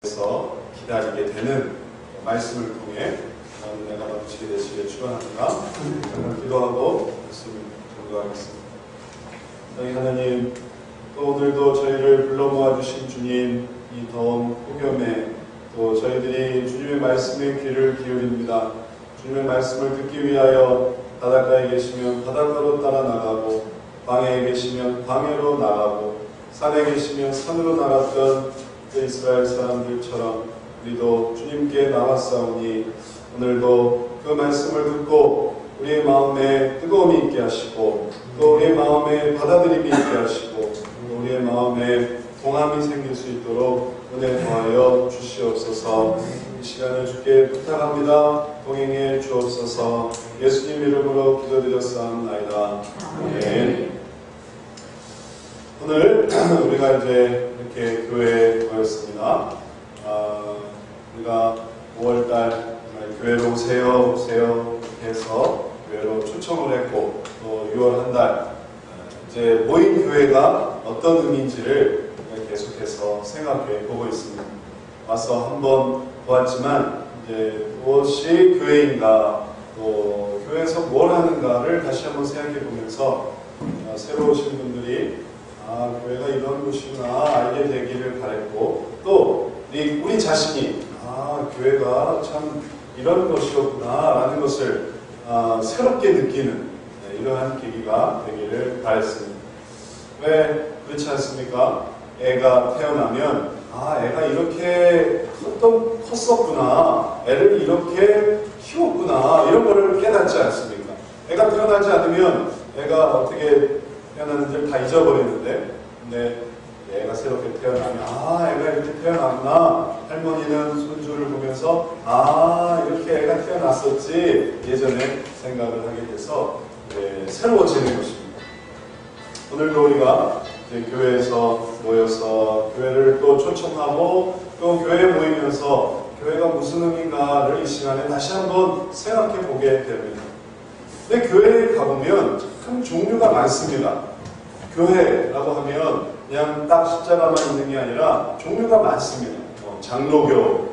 그래서 기다리게 되는 말씀을 통해 은혜가 넘치게 되시길 축원합니다. 정말 기도하고 말씀 전도하겠습니다. 저희 하나님, 또 오늘도 저희를 불러 모아주신 주님, 이 더운 폭염에 또 저희들이 주님의 말씀에 귀를 기울입니다. 주님의 말씀을 듣기 위하여 바닷가에 계시면 바닷가로 따라 나가고, 광야에 계시면 광야로 나가고, 산에 계시면 산으로 나갔던 그 이스라엘 사람들처럼 우리도 주님께 나왔사오니 오늘도 그 말씀을 듣고 우리의 마음에 뜨거움이 있게 하시고, 또 우리의 마음에 받아들임이 있게 하시고, 또 우리의 마음에 동함이 생길 수 있도록 은혜 더하여 주시옵소서. 이 시간을 주께 부탁합니다. 동행해 주옵소서. 예수님 이름으로 기도드렸사옵나이다. 아멘. 오늘 우리가 이제 이렇게 교회에 모였습니다. 우리가 5월달 교회로 오세요 이렇게 해서 교회로 초청을 했고, 또 6월 한 달 이제 모인 교회가 어떤 의미인지를 계속해서 생각해 보고 있습니다. 와서 한번 보았지만 이제 무엇이 교회인가, 또 교회에서 뭘 하는가를 다시 한번 생각해 보면서 새로 오신 분들이 교회가 이런 곳이구나 알게 되기를 바랬고, 또 우리 자신이 교회가 참 이런 것이었구나 라는 것을 새롭게 느끼는 이러한 계기가 되기를 바랬습니다. 왜 그렇지 않습니까? 애가 태어나면 애가 이렇게 컸었구나, 애를 이렇게 키웠구나, 이런 거를 깨닫지 않습니까? 애가 태어나지 않으면 애가 어떻게 태어났는지를 다 잊어버리는데, 근데 애가 새롭게 태어나면 애가 이렇게 태어났구나, 할머니는 손주를 보면서 이렇게 애가 태어났었지 예전에 생각을 하게 돼서 새로워지는 것입니다. 오늘도 우리가 이제 교회에서 모여서 교회를 또 초청하고, 또 교회에 모이면서 교회가 무슨 의미인가를 이 시간에 다시 한번 생각해 보게 됩니다. 근데 교회에 가보면 참 종류가 많습니다. 교회라고 하면 그냥 딱 십자가만 있는 게 아니라 종류가 많습니다. 장로교,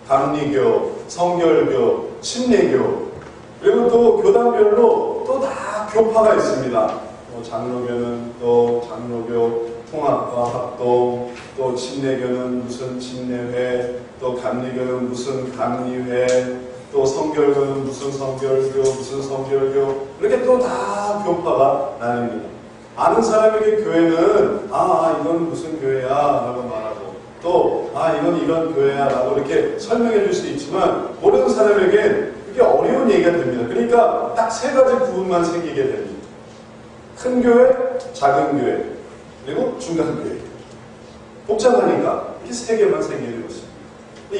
감리교, 성결교, 침례교, 그리고 또 교단별로 또 다 교파가 있습니다. 장로교는 또 장로교 통합과 합동, 또 침례교는 무슨 침례회, 또 감리교는 무슨 감리회, 또 성결교는 무슨 성결교, 무슨 성결교, 이렇게 또 다 교파가 나뉩니다. 아는 사람에게 교회는 이건 무슨 교회야 라고 말하고, 또 이건 이런 교회야 라고 이렇게 설명해 줄 수 있지만, 모르는 사람에겐 그게 어려운 얘기가 됩니다. 그러니까 딱 세 가지 부분만 생기게 됩니다. 큰 교회, 작은 교회, 그리고 중간 교회. 복잡하니까 이렇게 세 개만 생기는 것입니다.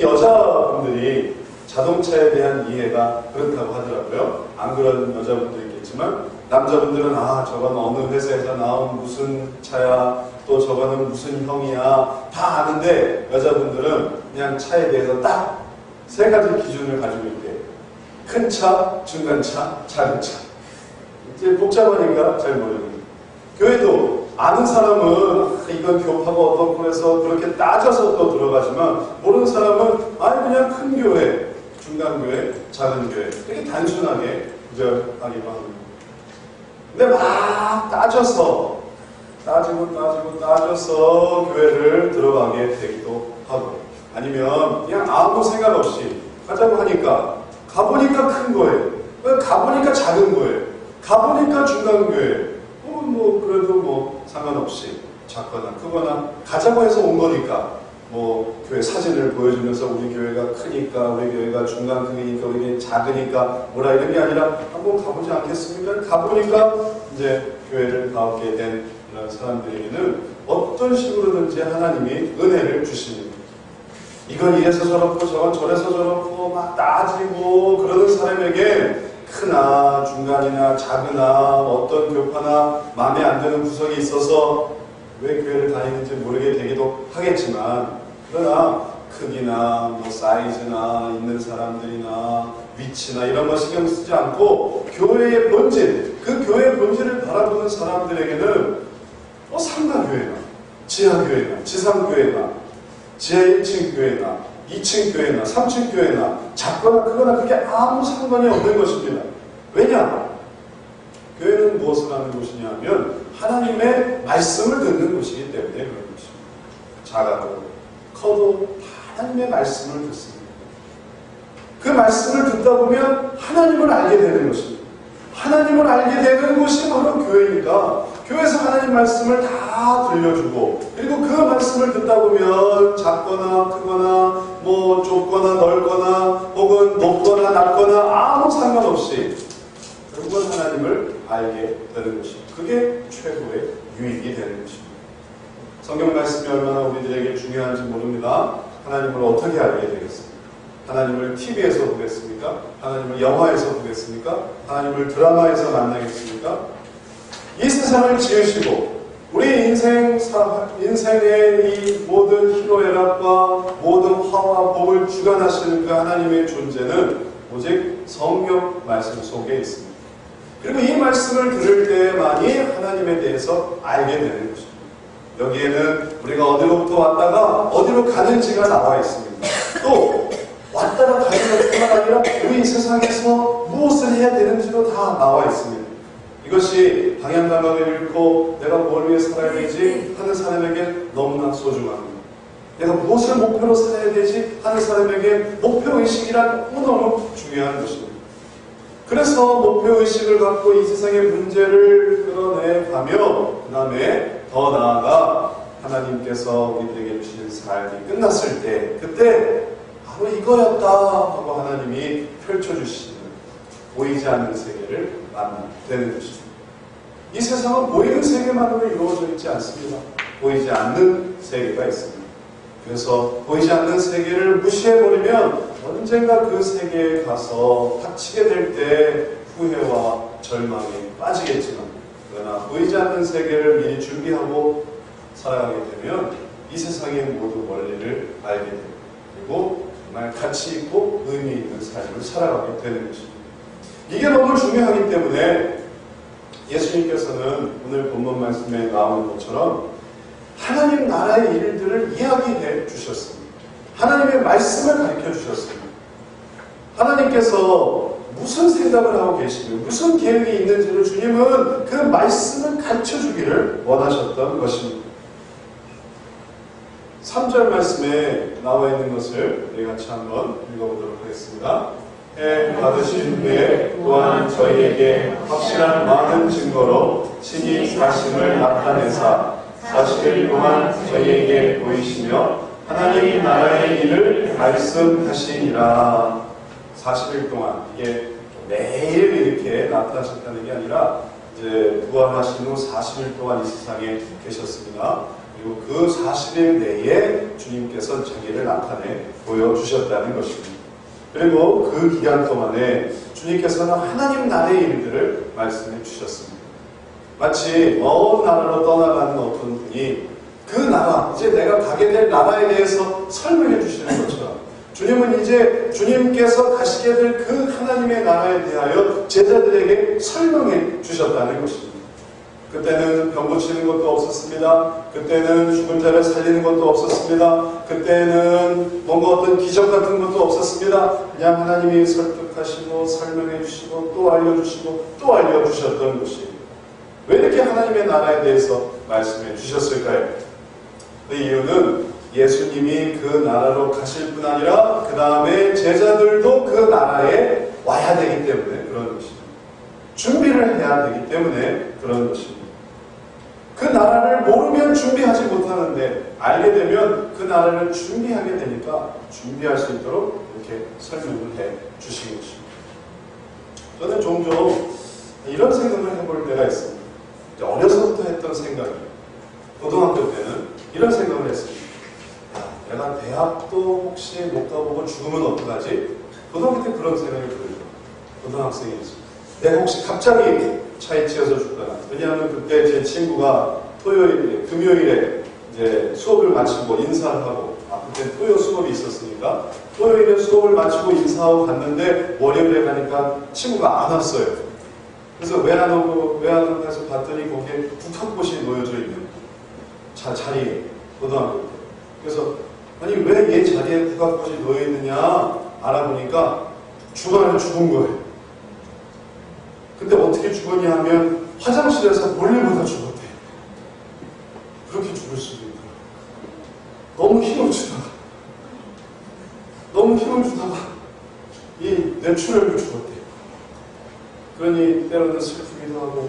여자분들이 자동차에 대한 이해가 그렇다고 하더라고요. 안 그런 여자분도 있겠지만, 남자분들은 저건 어느 회사에서 나온 무슨 차야, 또 저거는 무슨 형이야, 다 아는데, 여자분들은 그냥 차에 대해서 딱 세 가지 기준을 가지고 있대요. 큰 차, 중간 차, 작은 차. 이제 복잡하니까 잘 모르는. 교회도 아는 사람은 이건 교파가 어떻고 해서 그렇게 따져서 또 들어가지만, 모르는 사람은 그냥 큰 교회, 중간 교회, 작은 교회, 이렇게 단순하게 구별하기도 합니다. 근데 막 따져서 교회를 들어가게 되기도 하고, 아니면 그냥 아무 생각 없이 가자고 하니까 가보니까 큰 거예요, 가보니까 작은 거예요, 가보니까 중간 교회, 그래도 상관없이 작거나 크거나 가자고 해서 온 거니까 교회 사진을 보여주면서 우리 교회가 크니까, 우리 교회가 중간 크기니까, 우리 교회 작으니까 뭐라 이런 게 아니라 한번 가보지 않겠습니까? 가보니까 이제 교회를 가게 된 이런 사람들에게는 어떤 식으로든지 하나님이 은혜를 주십니다. 이건 이래서 저렇고 저건 저래서 저렇고 막 따지고 그러는 사람에게 크나 중간이나 작으나 어떤 교파나 마음에 안 드는 구석이 있어서 왜 교회를 다니는지 모르게 되기도 하겠지만, 그러나 크기나 사이즈나 있는 사람들이나 위치나 이런 거 신경 쓰지 않고 교회의 본질, 그 교회의 본질을 바라보는 사람들에게는 상가교회나 지하교회나 지상교회나 지하 1층 교회나 2층 교회나 3층 교회나 작거나 크거나 그게 아무 상관이 없는 것입니다. 왜냐? 교회는 무엇을 하는 곳이냐 하면 하나님의 말씀을 듣는 곳이기 때문에 그런 것입니다. 작아도 커도 하나님의 말씀을 듣습니다. 그 말씀을 듣다 보면 하나님을 알게 되는 것입니다. 하나님을 알게 되는 곳이 바로 교회니까 교회에서 하나님 말씀을 다 들려주고 그리고 그 말씀을 듣다 보면 작거나 크거나 뭐 좁거나 넓거나 혹은 높거나 낮거나 아무 상관없이 결국은 하나님을 알게 되는 것입니다. 그게 최고의 유익이 되는 것입니다. 성경 말씀이 얼마나 우리들에게 중요한지 모릅니다. 하나님을 어떻게 알게 되겠습니까? 하나님을 TV에서 보겠습니까? 하나님을 영화에서 보겠습니까? 하나님을 드라마에서 만나겠습니까? 이 세상을 지으시고 우리 인생의 이 모든 희노애락과 모든 화와 복을 주관하시는 그 하나님의 존재는 오직 성경 말씀 속에 있습니다. 그리고 이 말씀을 들을 때만이 하나님에 대해서 알게 되는 것입니다. 여기에는 우리가 어디로부터 왔다가 어디로 가는지가 나와 있습니다. 또 왔다가 가는 것뿐만 아니라 우리 세상에서 무엇을 해야 되는지도 다 나와 있습니다. 이것이 방향감각을 잃고 내가 뭘 위해 살아야 되지 하는 사람에게 너무나 소중합니다. 내가 무엇을 목표로 살아야 되지 하는 사람에게 목표의식이란 너무너무 중요한 것입니다. 그래서 목표의식을 갖고 이 세상의 문제를 끌어내가며 그 다음에 더 나아가 하나님께서 우리에게 주시는 삶이 끝났을 때 그때 바로 이거였다 하고 하나님이 펼쳐주시는 보이지 않는 세계를 만나게 되는 것입니다. 이 세상은 보이는 세계만으로 이루어져 있지 않습니다. 보이지 않는 세계가 있습니다. 그래서 보이지 않는 세계를 무시해버리면 언젠가 그 세계에 가서 닥치게 될 때 후회와 절망에 빠지겠지만 그러나 보이지 않는 세계를 미리 준비하고 살아가게 되면 이 세상의 모든 원리를 알게 되고 그리고 정말 가치 있고 의미 있는 삶을 살아가게 되는 것입니다. 이게 너무 중요하기 때문에 예수님께서는 오늘 본문 말씀에 나오는 것처럼 하나님 나라의 일들을 이야기해 주셨습니다. 하나님의 말씀을 가르쳐 주셨습니다. 하나님께서 무슨 생각을 하고 계시며 무슨 계획이 있는지를 주님은 그 말씀을 가르쳐 주기를 원하셨던 것입니다. 3절 말씀에 나와 있는 것을 우리 같이 한번 읽어보도록 하겠습니다. 해 받으신 후에 또한 저희에게 확실한 많은 증거로 친히 자신을 나타내사 40일 동안 저희에게 보이시며 하나님 나라의 일을 말씀하시니라. 40일 동안 이게 매일 이렇게 나타나셨다는 게 아니라 이제 부활하신 후 40일 동안 이 세상에 계셨습니다. 그리고 그 40일 내에 주님께서 자기를 나타내 보여주셨다는 것입니다. 그리고 그 기간 동안에 주님께서는 하나님 나라의 일들을 말씀해 주셨습니다. 마치 먼 나라로 떠나가는 어떤 분이 그 나라, 이제 내가 가게 될 나라에 대해서 설명해 주시는 것처럼 주님은 이제 주님께서 가시게 될 그 하나님의 나라에 대하여 제자들에게 설명해 주셨다는 것입니다. 그때는 병 고치는 것도 없었습니다. 그때는 죽은 자를 살리는 것도 없었습니다. 그때는 뭔가 어떤 기적 같은 것도 없었습니다. 그냥 하나님이 설득하시고 설명해 주시고 또 알려주시고 또 알려주셨던 것이 왜 이렇게 하나님의 나라에 대해서 말씀해 주셨을까요? 그 이유는 예수님이 그 나라로 가실 뿐 아니라 그 다음에 제자들도 그 나라에 와야 되기 때문에 그런 것입니다. 준비를 해야 되기 때문에 그런 것입니다. 그 나라를 모르면 준비하지 못하는데 알게 되면 그 나라를 준비하게 되니까 준비할 수 있도록 이렇게 설명을 해 주신 것입니다. 저는 종종 이런 생각을 해볼 때가 있습니다. 어려서부터 했던 생각이에요. 고등학교 때는 이런 생각을 했습니다. 야, 내가 대학도 혹시 못 가보고 죽으면 어떡하지? 고등학교 때 그런 생각이 들어요. 고등학생이었습니다. 내가 혹시 갑자기 차에 치여서 죽거나. 왜냐하면 그때 제 친구가 금요일에 이제 수업을 마치고 인사를 하고, 그때 토요 수업이 있었으니까, 토요일에 수업을 마치고 인사하고 갔는데, 월요일에 가니까 친구가 안 왔어요. 그래서 왜 안 오고 해서 봤더니 거기에 북한꽃이 놓여져 있는 자리에, 고등학교 때. 그래서 아니 왜 얘 자리에 국화꽃이 놓여있느냐 알아보니까 중간에 죽은 거예요. 근데 어떻게 죽었냐 하면 화장실에서 몰래보다 죽었대. 그렇게 죽을 수도 있더라. 너무 힘을 주다가 이 뇌출혈로 죽었대. 그러니 때로는 슬프기도 하고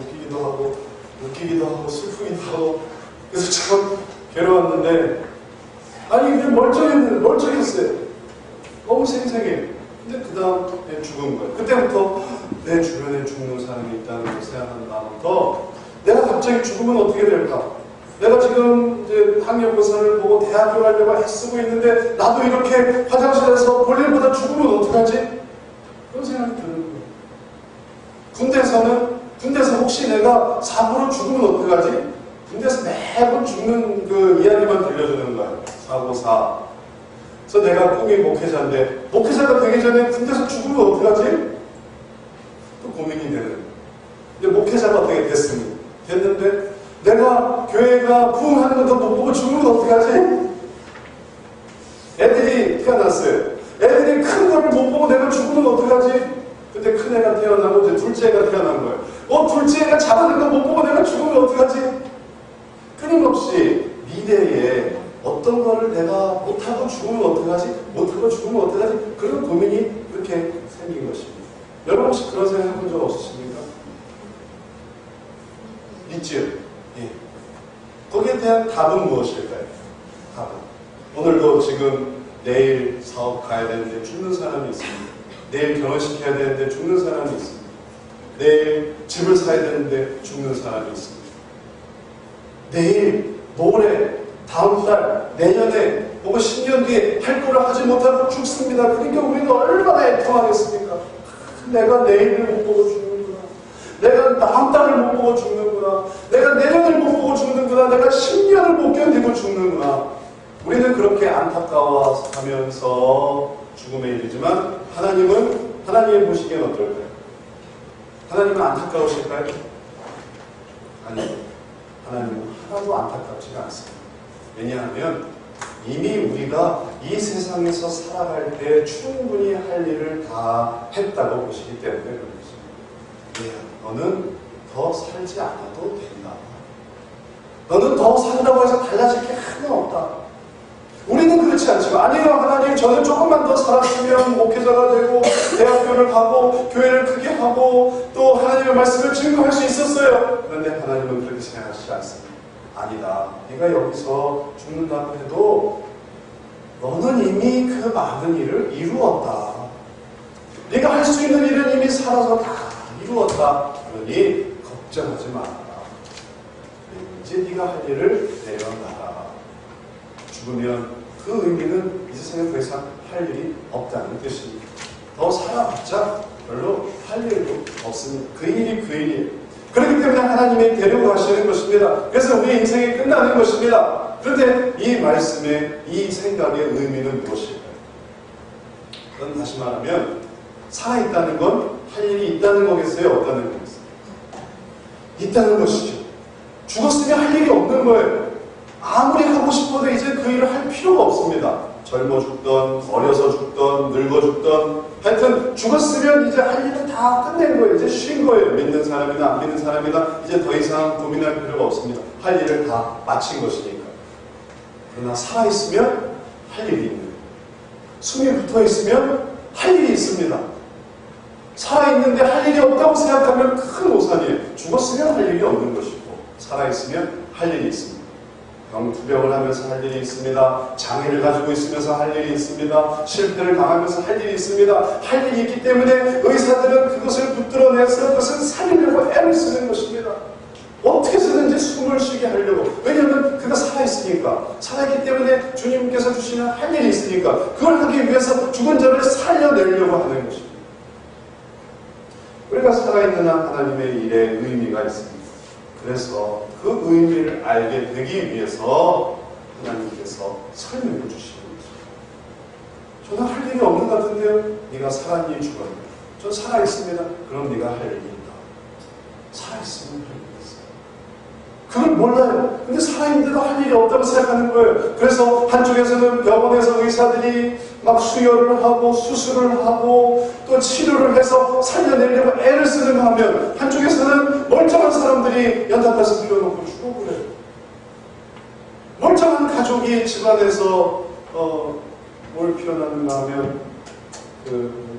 웃기기도 하고 슬프기도 하고 그래서 참 괴로웠는데 아니 그냥 멀쩡했어요. 너무 생생해. 근데 그 다음에 죽은 거예요. 그때부터 내 주변에 죽는 사람이 있다는 걸 생각하는 다음부터 내가 갑자기 죽으면 어떻게 될까? 내가 지금 이제 학력고사를 보고 대학교 가려고 애쓰고 있는데 나도 이렇게 화장실에서 볼일보다 죽으면 어떡하지? 그런 생각이 드는 거예요. 군대에서 혹시 내가 사고로 죽으면 어떡하지? 군대에서 매번 죽는 그 이야기만 들려주는 거예요. 사고사. 그래서 내가 꿈이 목회자인데 목회자가 되기 전에 군대에서 죽으면 어떡하지? 또 고민이 되는 거예요. 근데 목회자가 어떻게 됐는데 내가 교회가 부흥하는 것도 못 보고 죽으면 어떡하지? 애들이 태어났어요. 애들이 큰 거를 못 보고 내가 죽으면 어떡하지? 근데 큰 애가 태어나고 이제 둘째 애가 태어난 거예요. 둘째 애가 작은 거 못 보고 내가 죽으면 어떡하지? 끊임없이 미래에 어떤 거를 내가 못하고 죽으면 어떡하지? 못하고 죽으면 어떡하지? 그런 고민이 그렇게 생긴 것입니다. 여러분 혹시 그런 생각 해본 적 없으십니까? 있지요? 예. 거기에 대한 답은 무엇일까요? 답은 오늘도 지금 내일 사업 가야 되는데 죽는 사람이 있습니다. 내일 결혼시켜야 되는데 죽는 사람이 있습니다. 내일 집을 사야 되는데 죽는 사람이 있습니다. 내일, 모레, 다음 달, 내년에 혹은 10년 뒤에 할 거를 하지 못하고 죽습니다. 그러니까 우리는 얼마나 애통하겠습니까? 내가 내일을 못 보고 죽는구나. 내가 다음 달을 못 보고 죽는구나. 내가 내년을 못 보고 죽는구나. 내가 10년을 못 견디고 죽는구나. 우리는 그렇게 안타까워하면서 죽음에 이르지만 하나님이 보시기엔 어떨까요? 하나님은 안타까우실까요? 아니요. 하나님은 하나도 안타깝지가 않습니다. 왜냐하면 이미 우리가 이 세상에서 살아갈 때 충분히 할 일을 다 했다고 보시기 때문에 그런 것입니다. 너는 더 살지 않아도 된다. 너는 더 산다고 해서 달라질 게 하나 없다. 우리는 그렇지 않지만 아니요 하나님 저는 조금만 더 살았으면 목회자가 되고 대학교를 가고 교회를 크게 하고 또 하나님의 말씀을 증거할 수 있었어요. 그런데 하나님은 그렇게 생각하시지 않습니다. 아니다. 네가 여기서 죽는다고 해도 너는 이미 그 많은 일을 이루었다. 네가 할 수 있는 일은 이미 살아서 다 이루었다. 그러니 걱정하지 말아라. 이제 네가 할 일을 내려놔라. 죽으면 그 의미는 이 세상에 더 이상 할 일이 없다는 뜻입니다. 더 살아봤자 별로 할 일도 없습니다. 그 일이에요. 그렇기 때문에 하나님이 데려가시는 것입니다. 그래서 우리의 인생이 끝나는 것입니다. 그런데 이 말씀의 이 생각의 의미는 무엇일까요? 그건 다시 말하면 살아있다는 건 할 일이 있다는 거겠어요? 없다는 거겠어요? 있다는 것이죠. 죽었으면 할 일이 없는 거예요. 아무리 하고 싶어도 이제 그 일을 할 필요가 없습니다. 젊어 죽던, 어려서 죽던, 늙어 죽던, 하여튼 죽었으면 이제 할 일은 다 끝낸 거예요. 이제 쉰 거예요. 믿는 사람이나 안 믿는 사람이나 이제 더 이상 고민할 필요가 없습니다. 할 일을 다 마친 것이니까. 그러나 살아있으면 할 일이 있는 거예요. 숨이 붙어있으면 할 일이 있습니다. 살아있는데 할 일이 없다고 생각하면 큰 오산이에요. 죽었으면 할 일이 없는 것이고 살아있으면 할 일이 있습니다. 병투병을 하면서 할 일이 있습니다. 장애를 가지고 있으면서 할 일이 있습니다. 실패를 당하면서 할 일이 있습니다. 할 일이 있기 때문에 의사들은 그것을 붙들어내서 그것을 살리려고 애를 쓰는 것입니다. 어떻게 해서든지 숨을 쉬게 하려고. 왜냐하면 그가 살아있으니까. 살아있기 때문에 주님께서 주시는 할 일이 있으니까 그걸 하기 위해서 죽은 자를 살려내려고 하는 것입니다. 우리가 살아있는 한 하나님의 일에 의미가 있습니다. 그래서 그 의미를 알게 되기 위해서 하나님께서 설명해 주시는 거죠. 저는 할 일이 없는 것 같은데요. 네가 살았니 죽었니? 전 살아있습니다. 그럼 네가 할 일이 있다. 살아있으면 할 일이 있어요. 그걸 몰라요. 근데 살아있는데도 할 일이 없다고 생각하는 거예요. 그래서 한쪽에서는 병원에서 의사들이 막 수혈을 하고 수술을 하고 또 치료를 해서 살려내려고 애를 쓰는 반면 한쪽에서는 멀쩡한 사람들이 연탄가스 피워놓고 죽어버려요. 멀쩡한 가족이 집안에서 뭘 피워놨는가 하면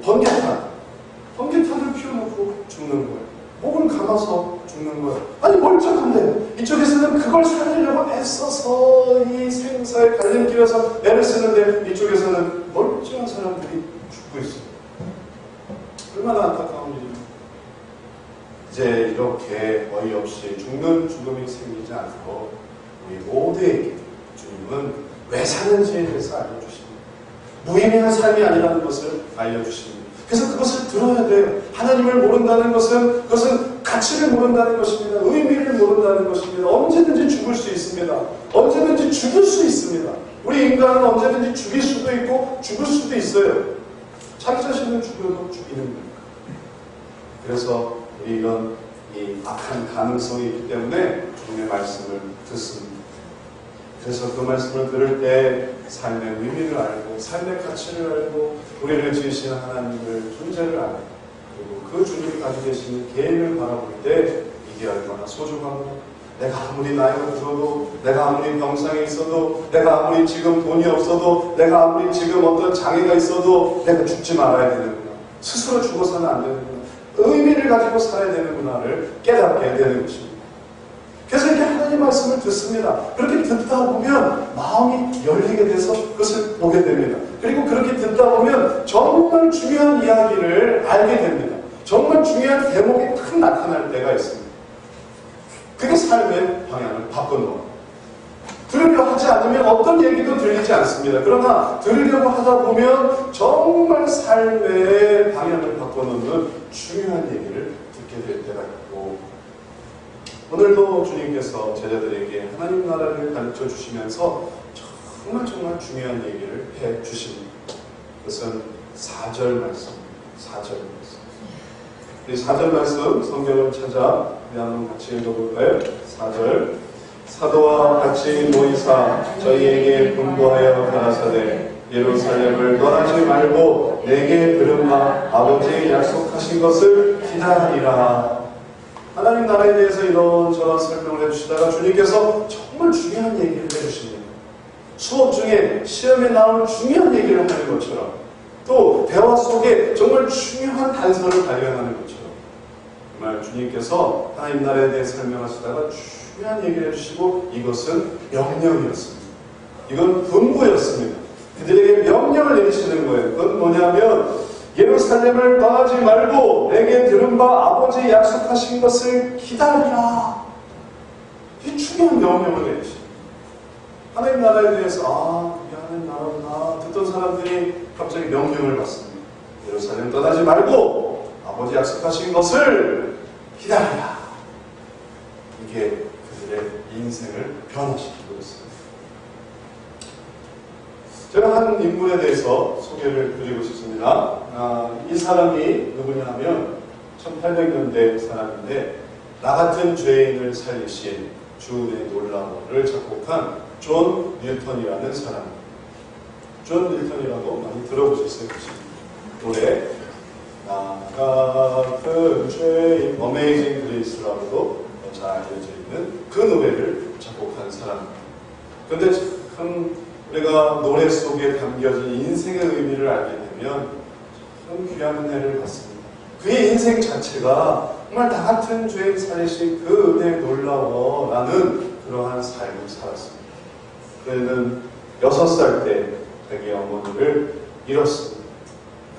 번개탄을 피워놓고 죽는 거예요. 목을 감아서 죽는 거예요. 아니 멀쩡한데 이쪽에서는 그걸 살리려고 애써서 이 생사의 갈림길에서 애를 쓰는데 이쪽에서는 멀쩡한 사람들이 죽고 있어요. 얼마나 안타까운 일이죠. 이제 이렇게 어이없이 죽는 죽음이 생기지 않도록 우리 모두에게 주님은 왜 사는지에 대해서 알려주십니다. 무의미한 삶이 아니라는 것을 알려주십니다. 그래서 그것을 들어야 돼요. 하나님을 모른다는 것은 그것은 가치를 모른다는 것입니다. 의미를 모른다는 것입니다. 언제든지 죽을 수 있습니다. 언제든지 죽일 수 있습니다. 우리 인간은 언제든지 죽일 수도 있고 죽을 수도 있어요. 자기 자신을 죽여도 죽이는 거예요. 그래서 우리 이런 이 악한 가능성이 있기 때문에 주님의 말씀을 듣습니다. 그래서 그 말씀을 들을 때 삶의 의미를 알고 삶의 가치를 알고 우리를 지으신 하나님의 존재를 알고 그리고 그 주님이 가지고 계시는 계획을 바라볼 때 이게 얼마나 소중한가. 내가 아무리 나이가 들어도 내가 아무리 병상에 있어도 내가 아무리 지금 돈이 없어도 내가 아무리 지금 어떤 장애가 있어도 내가 죽지 말아야 되는구나. 스스로 죽어서는 안 되는구나. 의미를 가지고 살아야 되는구나를 깨닫게 되는 것입니다. 그래서 이렇게 하나님 말씀을 듣습니다. 그렇게 듣다 보면 마음이 열리게 돼서 그것을 보게 됩니다. 그리고 그렇게 듣다 보면 정말 중요한 이야기를 알게 됩니다. 정말 중요한 대목이 딱 나타날 때가 있습니다. 그게 삶의 방향을 바꾸는 겁니다. 들으려 하지 않으면 어떤 얘기도 들리지 않습니다. 그러나 들으려고 하다 보면 정말 삶의 방향을 바꿔놓는 중요한 얘기를 듣게 될 때가 있고 오늘도 주님께서 제자들에게 하나님 나라를 가르쳐 주시면서 정말 중요한 얘기를 해 주십니다. 그것은 4절 말씀입니다. 4절 말씀. 이 4절 말씀 성경을 찾아 우리 한번 같이 읽어볼까요? 4절. 사도와 같이 모이사 저희에게 분부하여 가라사대 예루살렘을 떠나지 말고 내게 들은 바 아버지의 약속하신 것을 기다리라. 하나님 나라에 대해서 이런저런 설명을 해주시다가 주님께서 정말 중요한 얘기를 해주십니다. 수업 중에 시험에 나오는 중요한 얘기를 하는 것처럼 또 대화 속에 정말 중요한 단서를 발견하는 것처럼 정말 주님께서 하나님 나라에 대해 설명하시다가 중요한 얘기를 해주시고 이것은 명령이었습니다. 이건 분부였습니다. 그들에게 명령을 내리시는 거예요. 그건 뭐냐면 예루살렘을 떠나지 말고 내게 들은 바 아버지 약속하신 것을 기다리라. 이 중요한 명령을 내리십니다. 하나님 나라에 대해서 그게 하나님 나라구나 듣던 사람들이 갑자기 명령을 받습니다. 예루살렘 떠나지 말고 아버지 약속하신 것을 기다리라. 이게 그들의 인생을 변화시키고 있습니다. 제가 한 인물에 대해서 소개를 드리고 싶습니다. 이 사람이 누구냐 하면 1800년대 사람인데 나 같은 죄인을 살리신 주의 놀라워를 작곡한 존 밀턴이라는 사람입니다. 존 밀턴이라고 많이 들어보셨을 것입니다. 노래 나 같은 죄인 어메이징 그레이스라고도 잘 알려져 있는 그 노래를 작곡한 사람입니다. 그런데 참 우리가 노래 속에 담겨진 인생의 의미를 알게 되면 참 귀한 은혜를 받습니다. 그의 인생 자체가 정말 나 같은 죄인 살리신 그 은혜 놀라워라는 그러한 삶을 살았습니다. 그는 6살 때 자기 어머니를 잃었습니다.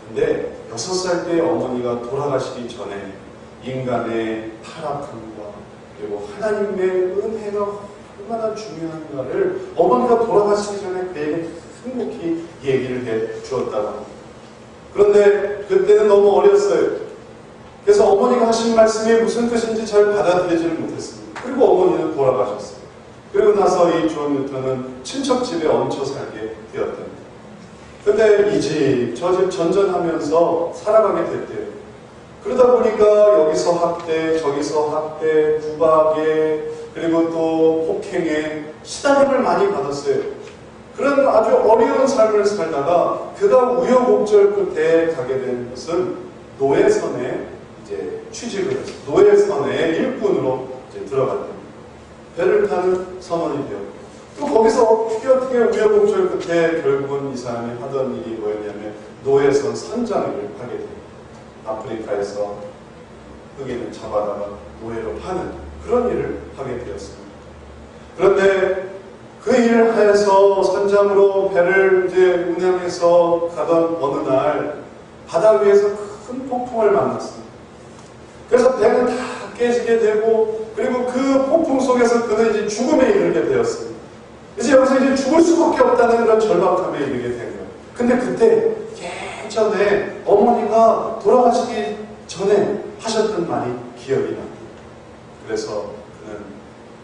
근데 6살 때 어머니가 돌아가시기 전에 인간의 타락함과 그리고 하나님의 은혜가 얼마나 중요한가를 어머니가 돌아가시기 전에 그에게 행복히 얘기를 해 주었다고 합니다. 그런데 그때는 너무 어렸어요. 그래서 어머니가 하신 말씀이 무슨 뜻인지 잘 받아들이지를 못했습니다. 그리고 어머니는 돌아가셨어요. 그리고 나서 이 존 뉴턴은 친척 집에 얹혀 살게 되었답니다. 근데 이 집, 저 집 전전하면서 살아가게 됐대요. 그러다 보니까 여기서 학대, 저기서 학대, 구박에 그리고 또 폭행에 시달림을 많이 받았어요. 그런 아주 어려운 삶을 살다가 그가 우여곡절 끝에 가게 된 것은 노예선에 이제 취직을 해서 노예선의 일꾼으로 이제 들어갔답니다. 배를 타는 선원이 되었고, 또 거기서 어떻게 우여곡절 끝에 결국은 이 사람이 하던 일이 뭐였냐면 노예선 선장을 하게 됩니다. 아프리카에서 흑인을 잡아다가 노예로 파는 그런 일을 하게 되었습니다. 그런데 그 일을 하여서 선장으로 배를 이제 운행해서 가던 어느 날 바다 위에서 큰 폭풍을 만났습니다. 그래서 배는 다 깨지게 되고, 그리고 그 폭풍 속에서 그는 이제 죽음에 이르게 되었습니다. 이제 여기서 이제 죽을 수밖에 없다는 그런 절박함에 이르게 된 거예요. 근데 그때 예전에 어머니가 돌아가시기 전에 하셨던 말이 기억이 납니다. 그래서 그는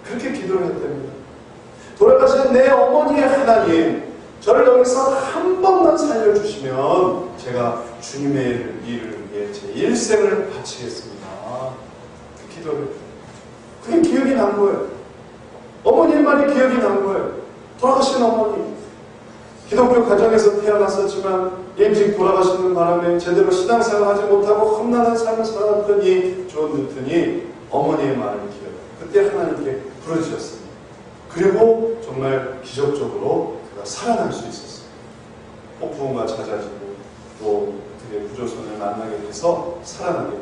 그렇게 기도를 했답니다. 돌아가신 내 어머니의 하나님, 저를 여기서 한 번만 살려주시면 제가 주님의 일을 위해 제 일생을 바치겠습니다. 그 기도를 했어요. 그게 기억이 난 거예요. 어머니의 말이 기억이 난 거예요. 돌아가신 어머니. 기독교 가정에서 태어났었지만 일찍 돌아가시는 바람에 제대로 신앙생활하지 못하고 험난한 삶을 살았던 이 존 뉴턴이 어머니의 말을 기억해요. 그때 하나님께 부르짖었습니다. 그리고 정말 기적적으로 그가 살아날 수 있었어요. 폭풍우가 잦아지고 또 그의 부조선을 만나게 돼서 살아나게 돼요.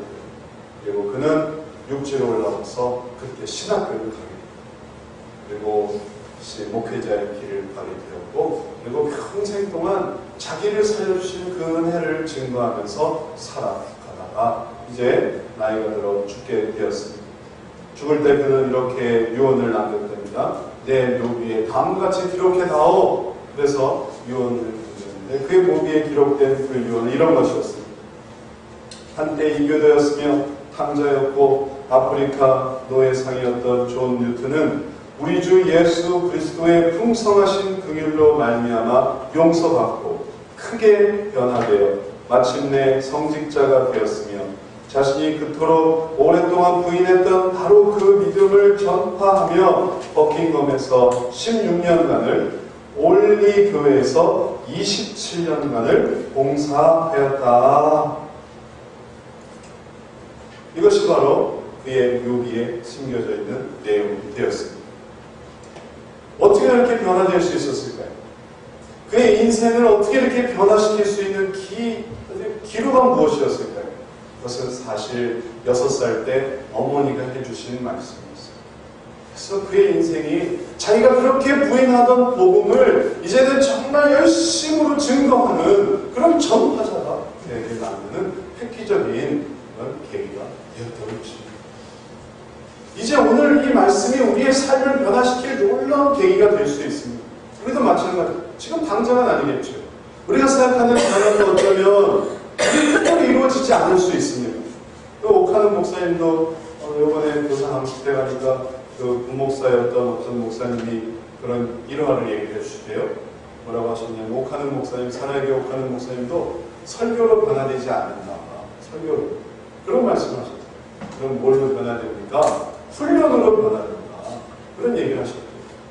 그리고 그는 육지로 올라와서 그때 신학교를 가게 돼요. 그리고 목회자의 길을 가게 되었고, 그리고 평생 동안 자기를 살려주신 그 은혜를 증거하면서 살아가다가 이제 나이가 들어 죽게 되었습니다. 죽을 때 그는 이렇게 유언을 남겼답니다. 내 묘비에 다음같이 기록해다오. 그래서 유언을 남겼는데 그의 묘비에 기록된 그 유언은 이런 것이었습니다. 한때 이교도였으며 탕자였고 아프리카 노예상이었던 존 뉴턴은 우리 주 예수 그리스도의 풍성하신 긍휼로 말미암아 용서받고 크게 변화되어 마침내 성직자가 되었으며, 자신이 그토록 오랫동안 부인했던 바로 그 믿음을 전파하며 버킹엄에서 16년간을, 올리 교회에서 27년간을 봉사하였다. 이것이 바로 그의 묘기에 심겨져 있는 내용이 되었습니다. 어떻게 이렇게 변화될 수 있었을까요? 그의 인생을 어떻게 이렇게 변화시킬 수 있는 기로가 무엇이었을까요? 그것은 사실 6살 때 어머니가 해주신 말씀이었어요. 그래서 그의 인생이 자기가 그렇게 부인하던 복음을 이제는 정말 열심으로 증거하는 그런 전파자가 되게 만드는 획기적인 그런 계기가 되었던 것입니다. 이제 오늘 이 말씀이 우리의 삶을 변화시킬 놀라운 계기가 될 수 있습니다. 우리도 마찬가지입니다. 지금 당장은 아니겠죠. 우리가 생각하는 변화는 어쩌면 크게 이루어지지 않을 수 있습니다. 또 옥하는 목사님도 이번에 교사 남식대 가니까 그 부목사였던 어떤 목사님이 그런 일화를 얘기해 주시대요. 뭐라고 하셨냐면, 옥하는 목사님, 살아있게 옥하는 목사님도 설교로 변화되지 않는다. 설교로. 그런 말씀을 하셨어요. 그럼 뭘로 변화됩니까? 훈련으로 변화된다. 그런 얘기를 하셨대요.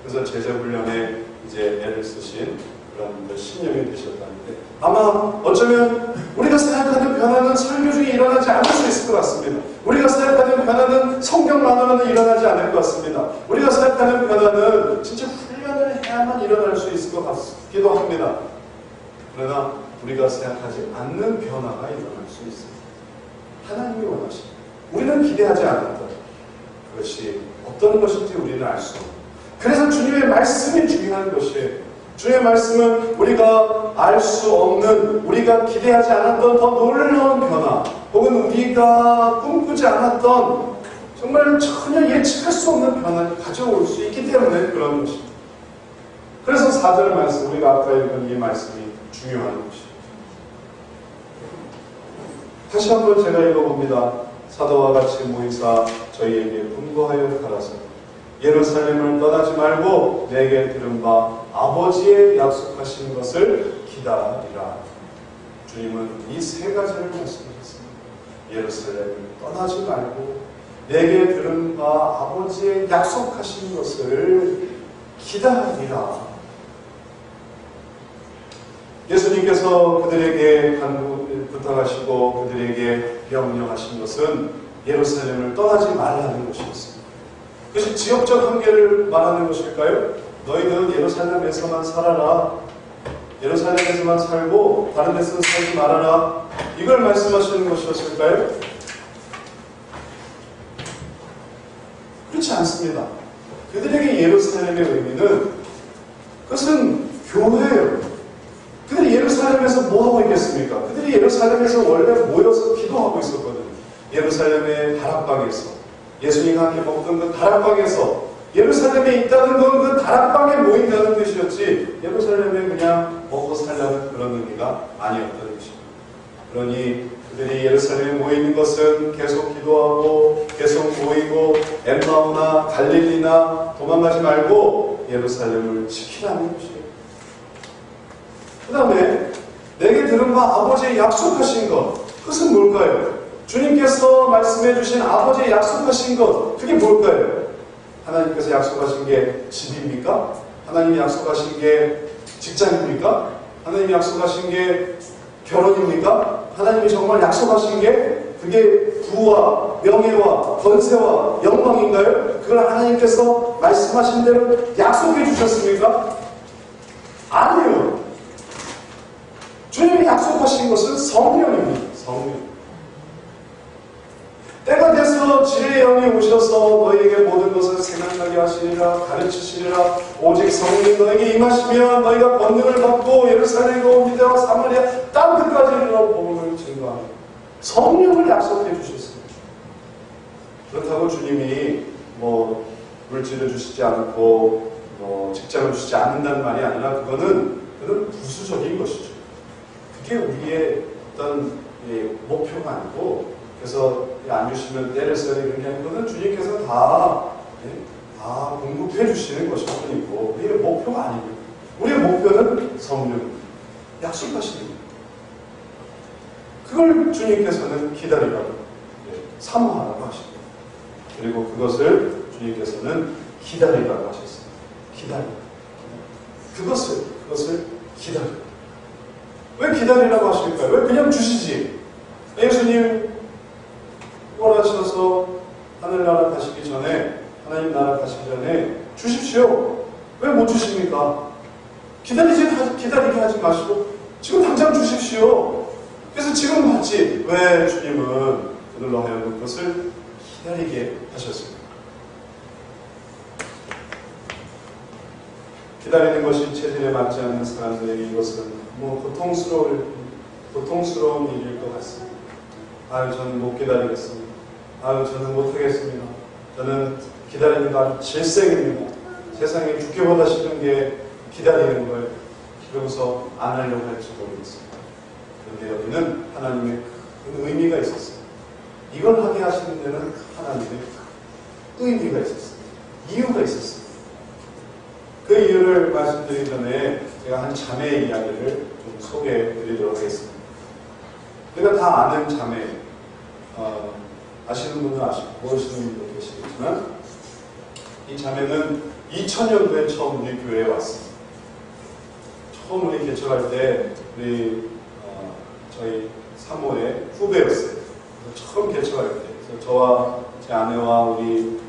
그래서 제자훈련에 이제 애를 쓰신 그런 신념이 되셨다는데, 아마 어쩌면 우리가 생각하는 변화는 설교 중에 일어나지 않을 수 있을 것 같습니다. 우리가 생각하는 변화는 성경만으로는 일어나지 않을 것 같습니다. 우리가 생각하는 변화는 진짜 훈련을 해야만 일어날 수 있을 것 같기도 합니다. 그러나 우리가 생각하지 않는 변화가 일어날 수 있습니다. 하나님이 원하십니다. 우리는 기대하지 않는다. 그것이 어떤 것인지 우리는 알 수 없습니다. 그래서 주님의 말씀이 중요한 것이에요. 주의 말씀은 우리가 알 수 없는, 우리가 기대하지 않았던 더 놀라운 변화, 혹은 우리가 꿈꾸지 않았던 정말 전혀 예측할 수 없는 변화를 가져올 수 있기 때문에 그런 것입니다. 그래서 4절 말씀, 우리가 아까 읽은 이 말씀이 중요한 것입니다. 다시 한번 제가 읽어봅니다. 사도와 같이 모이사 저희에게 분부하여 가라사 예루살렘을 떠나지 말고 내게 들은 바 아버지의 약속하신 것을 기다리라. 주님은 이 3가지를 말씀하셨습니다. 예루살렘을 떠나지 말고 내게 들은 바 아버지의 약속하신 것을 기다리라. 예수님께서 그들에게 부탁하시고 그들에게 명령하신 것은 예루살렘을 떠나지 말라는 것이었습니다. 그것이 지역적 한계를 말하는 것일까요? 너희는 예루살렘에서만 살아라. 예루살렘에서만 살고 다른 데서는 살지 말아라. 이걸 말씀하시는 것이었을까요? 그렇지 않습니다. 그들에게 예루살렘의 의미는 그것은 교회예요. 그들이 예루살렘에서 뭐 하고 있겠습니까? 그들이 예루살렘에서 원래 모여서 기도하고 있었거든요. 예루살렘의 다락방에서 예수님과 함께 먹던 그 다락방에서 예루살렘에 있다는 건 그 다락방에 모인다는 뜻이었지 예루살렘에 그냥 먹고 살라는 그런 의미가 아니었다는 것입니다. 그러니 그들이 예루살렘에 모이는 것은 계속 기도하고 계속 모이고 엠마오나 갈릴리나 도망가지 말고 예루살렘을 지키라는 것이에요. 그 다음에 내게 들은 바 아버지의 약속하신 것, 그것은 뭘까요? 주님께서 말씀해 주신 아버지의 약속하신 것, 그게 뭘까요? 하나님께서 약속하신 게 집입니까? 하나님이 약속하신 게 직장입니까? 하나님이 약속하신 게 결혼입니까? 하나님이 정말 약속하신 게 그게 부와 명예와 권세와 영광인가요? 그걸 하나님께서 말씀하신 대로 약속해 주셨습니까? 아니요. 주님이 약속하신 것은 성령입니다. 성령. 때가 돼서 진리의 영이 오셔서 너희에게 모든 것을 생각나게 하시리라 가르치시리라. 오직 성령이 너에게 임하시면 너희가 권능을 받고 예루살렘과 온 유대와 사마리아 땅 끝까지 이르러 복음을 증거하는 성령을 약속해 주셨습니다. 그렇다고 주님이 뭐 물질을 주시지 않고 직장을 주시지 않는다는 말이 아니라 그거는 부수적인 것이죠. 그게 우리의 어떤 목표가 아니고, 그래서 안 주시면 때를 써야 되는 게 아니고, 주님께서 다 공급해 주시는 것일 뿐이고, 우리의 목표가 아니고, 우리의 목표는 성령, 약속하시는 거예요. 그걸 주님께서는 기다리라고, 사모하라고 하십니다. 그리고 그것을 주님께서는 기다리라고 하셨습니다. 기다리라. 그것을 기다리라. 왜 기다리라고 하실까요? 왜 그냥 주시지? 예수님 원하셔서 하늘나라 가시기 전에, 하나님 나라 가시기 전에 주십시오. 왜 못 주십니까? 기다리게 하지 마시고 지금 당장 주십시오. 그래서 지금 받지. 왜 주님은 그들로 하여금 그것을 기다리게 하셨습니까? 기다리는 것이 체질에 맞지 않는 사람들에게 이것은 고통스러운 일일 것 같습니다. 아유, 저는 못 기다리겠습니다. 아유, 저는 못하겠습니다. 저는 기다리는 거 아주 질색입니다. 세상에 죽기보다 싫은 게 기다리는 거예요. 그러고서 안 하려고 할지 모르겠습니다. 그런데 여기는 하나님의 큰 의미가 있었습니다. 이걸 하게 하시는 데는 하나님의 의미가 있었습니다. 이유가 있었습니다. 그 이유를 말씀드리기 전에 제가 한 자매의 이야기를 좀 소개해 드리도록 하겠습니다. 우리가 다 아는 자매, 아시는 분은 아시고 모르시는 분도 계시겠지만, 이 자매는 2000년도에 처음 우리 교회에 왔습니다. 처음 우리 개척할 때 저희 사모의 후배였어요. 처음 개척할 때, 그래서 저와 제 아내와 우리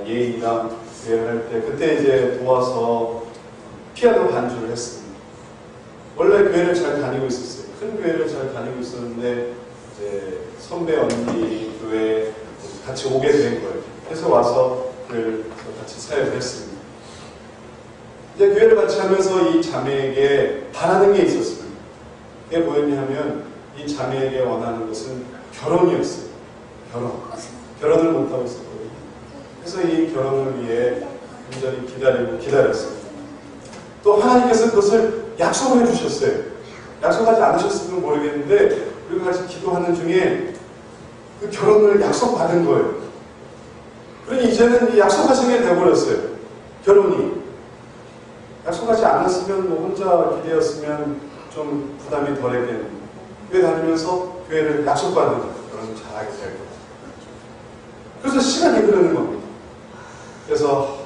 예인이랑 교회를 할 때, 그때 이제 도와서 피아노 반주를 했습니다. 원래 교회를 잘 다니고 있었어요. 큰 교회를 잘 다니고 있었는데 이제 선배 언니 교회에 같이 오게 된 거예요. 그래서 와서 교회를 같이 사역을 했습니다. 이제 교회를 같이 하면서 이 자매에게 바라는 게 있었습니다. 그게 뭐였냐면, 이 자매에게 원하는 것은 결혼이었어요. 결혼을 못하고 있었거든요. 그래서 이 결혼을 위해 온전히 기다렸습니다. 또 하나님께서 그것을 약속을 해주셨어요. 약속하지 않으셨으면 모르겠는데, 우리가 같이 기도하는 중에 그 결혼을 약속받은 거예요. 그러니 이제는 이 약속하신 게 돼버렸어요. 결혼이. 약속하지 않았으면, 혼자 기대었으면 좀 부담이 덜했겠는데, 교회 다니면서 교회를 약속받은 결혼을 잘하게 될 거예요. 그래서 시간이 흐르는 겁니다. 그래서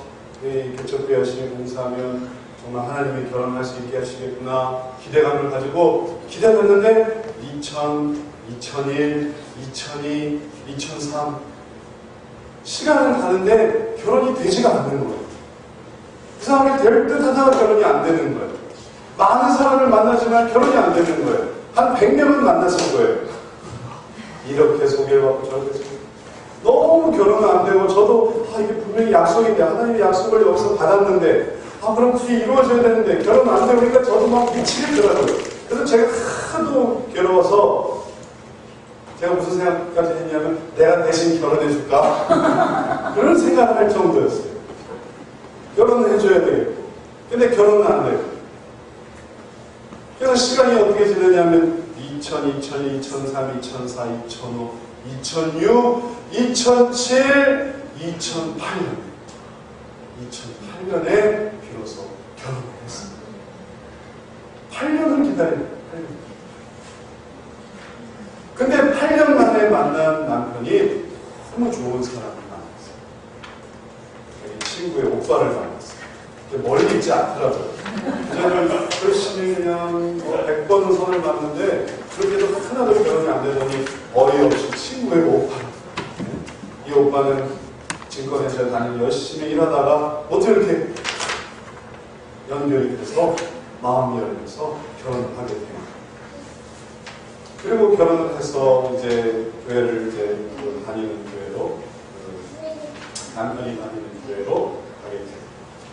이 개척교회 열심히 공사하면 정말 하나님이 결혼할 수 있게 하시겠구나 기대감을 가지고 기대했는데 2000, 2001, 2002, 2003 시간을 가는데 결혼이 되지가 않는 거예요. 그 사람이 될 듯 하다가 결혼이 안 되는 거예요. 많은 사람을 만나지만 결혼이 안 되는 거예요. 한 100명은 만났을 거예요. 이렇게 소개받고 저렇게 소개받고 너무 결혼은 안 되고 저도 이게 분명히 약속인데 하나님의 약속을 여기서 받았는데 그럼 그게 이루어져야 되는데 결혼 안 되고 그러니까 저도 막 미치겠더라고요. 그래서 제가 하도 괴로워서 제가 무슨 생각까지 했냐면 내가 대신 결혼해 줄까? 그런 생각을 할 정도였어요. 결혼을 해줘야 되겠고 근데 결혼은 안 돼요. 그래서 시간이 어떻게 지내냐면 2000, 2002, 2003, 2004, 2005, 2006, 2007, 2008년 2008년에 비로소 결혼을 했습니다. 8년을 기다려요. 8년. 근데 8년 만에 만난 남편이 너무 좋은 사람을 만났어요. 친구의 오빠를 만났어요. 멀리 있지 않더라고요. 그냥 열심히 그냥 100번은 손을 봤는데 그렇게도 하나도 결혼이 안 되더니 어이없이 친구의 오빠. 이 오빠는 증권회사에 다니고 열심히 일하다가 어떻게 이렇게 연결이 돼서 마음이 열려서 결혼을 하게 돼요. 그리고 결혼을 해서 이제 교회를 이제 다니는 교회로 남편이 다니는 교회로 가게 돼요.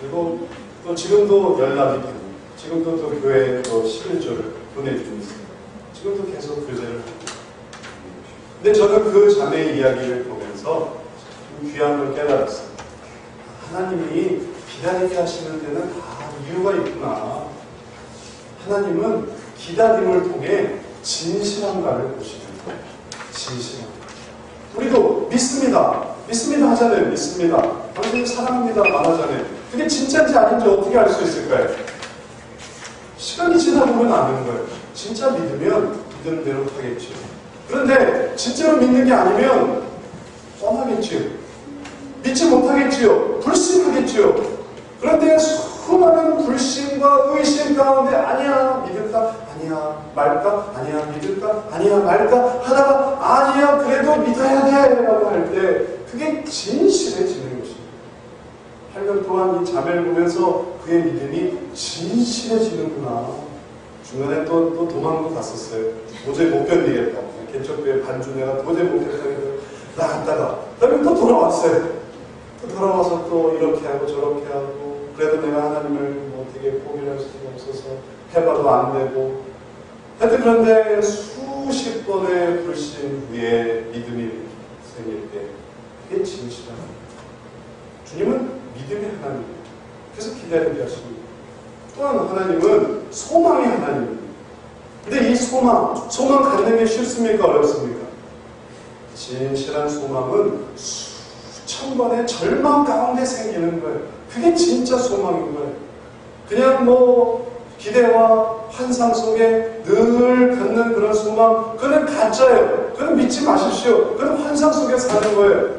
그리고 또 지금도 연락이 되고 지금도 또 교회에 또 11조를 보내주고 있습니다. 지금도 계속 교제를 하고 있습니다. 근데 저는 그 자매의 이야기를 보면서 좀 귀한 걸 깨달았어요. 하나님이 기다리게 하시는 데는 다 이유가 있구나. 하나님은 기다림을 통해 진실한가를 보시는 거예요. 진실한. 우리도 믿습니다. 믿습니다 하잖아요. 믿습니다. 당신 사랑합니다 말하잖아요. 그게 진짜인지 아닌지 어떻게 알 수 있을까요? 시간이 지나 보면 아는 거예요. 진짜 믿으면 믿는 대로 하겠죠. 그런데 진짜로 믿는 게 아니면 뻔하겠지요. 믿지 못하겠지요. 불신하겠지요. 그런데 수많은 불신과 의심 가운데 아니야 믿을까? 아니야 말까? 아니야 믿을까? 아니야 말까? 하다가 아니야 그래도 믿어야 돼 라고 할 때 그게 진실해지는 것입니다. 8년 동안 이 자매를 보면서 그의 믿음이 진실해지는구나. 중간에 또 도망도 갔었어요. 도저히 못 견디겠다. 개척교회 반주내가 도저히 못 견디겠다. 나갔다가 그다음에 또 돌아왔어요. 또 돌아와서 또 이렇게 하고 저렇게 하고 그래도 내가 하나님을 뭐 어떻게 포기를 할 수가 없어서 해봐도 안 되고 하여튼 그런데 수십 번의 불신 후에 믿음이 생길 때 그게 진실한 주님은 믿음의 하나님입니다. 그래서 기다리게 하십니다. 또한 하나님은 소망의 하나님입니다. 근데 이 소망 갖는 게 쉽습니까? 어렵습니까? 진실한 소망은 수천 번의 절망 가운데 생기는 거예요. 그게 진짜 소망인 거예요. 그냥 뭐 기대와 환상 속에 늘 갖는 그런 소망, 그건 가짜예요. 그건 믿지 마십시오. 그건 환상 속에 사는 거예요.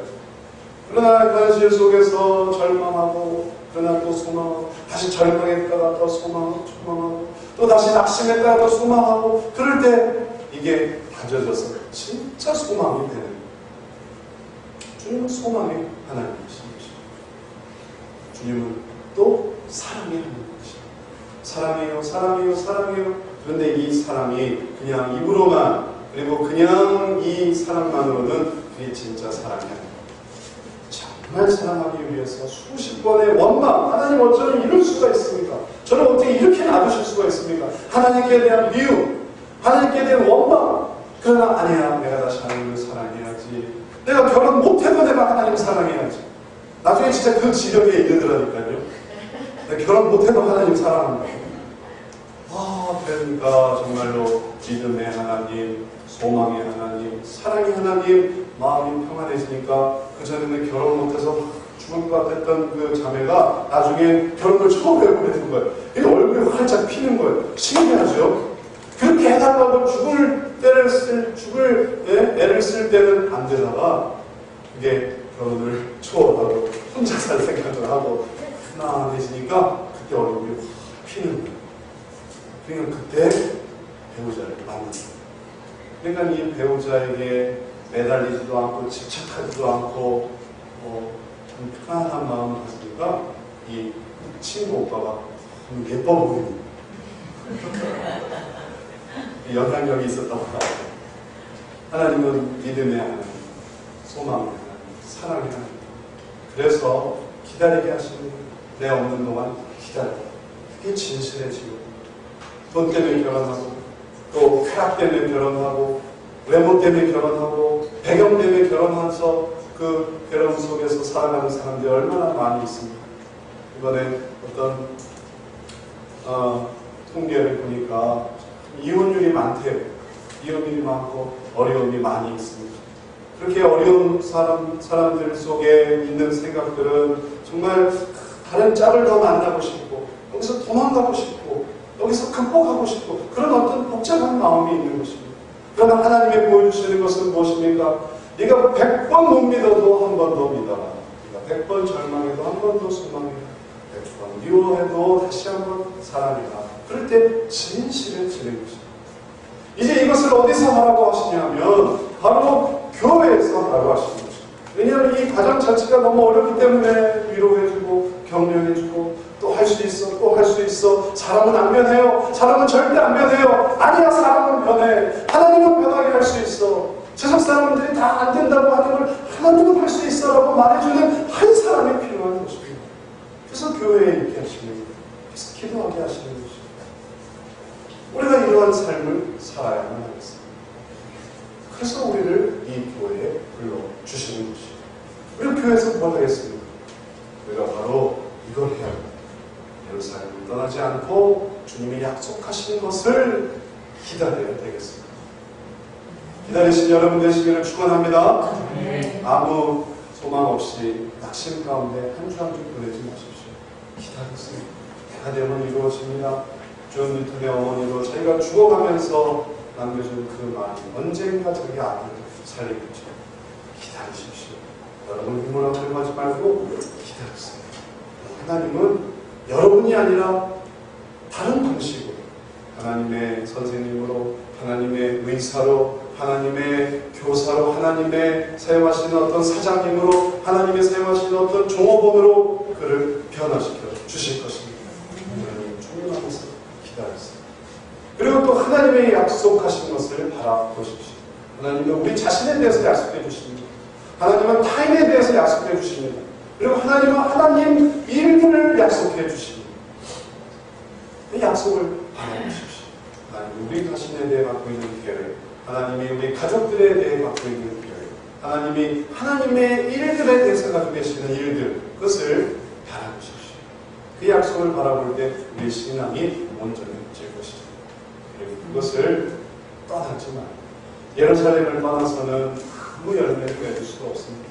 그러나 현실 속에서 절망하고, 그러나 또 소망하고, 다시 절망했다가 또 소망하고, 또 다시 낙심했다가 또 소망하고, 그럴 때 이게 다져져서 진짜 소망이 되는 거예요. 주님은 소망의 하나님이신 것입니다. 주님은 또 사랑의 하나님이십니다. 사랑해요, 사랑해요, 사랑해요. 그런데 이 사랑이 그냥 입으로만, 그리고 그냥 이 사랑만으로는 그게 진짜 사랑이 아닙니다. 정말 사랑하기 위해서 수십 번의 원망, 하나님 어쩌면 이럴 수가 있습니까? 저를 어떻게 이렇게 놔두실 수가 있습니까? 하나님께 대한 미움, 하나님께 대한 원망. 그러나 아니야, 내가 다시 하나님을 사랑해야지. 내가 결혼 못해도 내가 하나님을 사랑해야지. 나중에 진짜 그 지경에 이르더라니까요. 내가 결혼 못해도 하나님 사랑한다고. 그러니까 정말로 믿음의 하나님, 소망의 하나님, 사랑의 하나님, 마음이 평안해지니까 그전에는 결혼 못해서 죽을 것 같았던 그 자매가 나중에 결혼을 처음 해보게 된 거예요. 얼굴이 활짝 피는 거예요. 신기하죠? 그렇게 해달라고 죽을 애를 쓸 때는 안 되다가 그게 결혼을 추월하고 혼자 살 생각을 하고 편안해지니까 그때 어려움이 확 피는 거예요. 그러니까 그때 배우자를 만나는 거예요. 그러니까 이 배우자에게 매달리지도 않고 집착하지도 않고 좀 편안한 마음을 가지니까 이 친구 오빠가 예뻐 보이는 영향력이 있었다고 봐요. 하나님은 믿음의 하나님, 소망의 하나님, 사랑의 하나님. 그래서 기다리게 하시는 내 없는 동안 기다려. 그게 진실의 지옥. 돈 때문에 결혼하고, 또 쾌락 때문에 결혼하고, 외모 때문에 결혼하고, 배경 때문에 결혼해서 그 결혼 속에서 살아가는 사람들이 얼마나 많이 있습니까? 이번에 어떤 통계를 보니까 이혼율이 많대요. 이혼율이 많고 어려움이 많이 있습니다. 그렇게 어려운 사람들 속에 있는 생각들은 정말 다른 짝을 더 만나고 싶고 여기서 도망가고 싶고 여기서 극복하고 싶고 그런 어떤 복잡한 마음이 있는 것입니다. 그러나 하나님이 보여주시는 것은 무엇입니까? 네가 100번 못 믿어도 한 번 더 믿어라. 네가 100번 절망해도 한 번 더 소망해라. 100번 미워해도 다시 한 번 사랑해라. 그럴 때 진실을 지는 것입니다. 이제 이것을 어디서 하라고 하시냐면 바로 교회에서 하라고 하시는 것입니다. 왜냐하면 이 가정 자체가 너무 어렵기 때문에 위로해주고 격려해주고 또 할 수 있어, 또 할 수 있어. 사람은 안 변해요. 사람은 절대 안 변해요. 아니야, 사람은 변해. 하나님은 변하게 할 수 있어. 세상 사람들이 다 안 된다고 하는 걸 하나님은 할 수 있어 라고 말해주는 한 사람이 필요한 것입니다. 그래서 교회에 있게 하시는 거예요. 그래서 기도하게 하시는 것입니다. 우리가 이러한 삶을 살아야만 하겠습니다. 그래서 우리를 이 교회에 불러주시는 것입니다. 우리 교회에서 뭘 하겠습니까? 우리가 바로 이걸 해야 합니다. 예루살렘을 떠나지 않고 주님이 약속하신 것을 기다려야 되겠습니다. 기다리신 여러분 되시기를 축원합니다. 아무 소망 없이 낙심 가운데 한 주 한 주 보내지 마십시오. 기다리세요. 내가 되면 이루어집니다. 존 뉴턴의 어머니로 자기가 죽어가면서 남겨준 그 말이 언젠가 자기 아들을 살리겠죠. 기다리십시오. 여러분 힘을 얻으려고 하지 말고 기다리세요. 하나님은 여러분이 아니라 다른 방식으로 하나님의 선생님으로 하나님의 의사로 하나님의 교사로 하나님의 사용하시는 어떤 사장님으로 하나님의 사용하시는 어떤 종업원으로 그를 변화시켜 주실 것입니다. 충분하면서 기다리세요. 그리고 또 하나님의 약속하신 것을 바라보십시오. 하나님은 우리 자신에 대해서 약속해 주십니다. 하나님은 타인에 대해서 약속해 주십니다. 그리고 하나님은 하나님 일들을 약속해 주십니다. 그 약속을 바라보십시오. 하나님 우리 자신에 대해 갖고 있는 계획, 하나님이 우리 가족들에 대해 갖고 있는 계획, 하나님이 하나님의 일들에 대해서 가지고 계시는 일들, 그것을 바라보십시오. 그 약속을 바라볼 때 우리 신앙이 온전해질 것입니다. 그리고 그것을 떠나지만 예루살렘을 떠나서는 아무 열매를 맺을 수가 없습니다.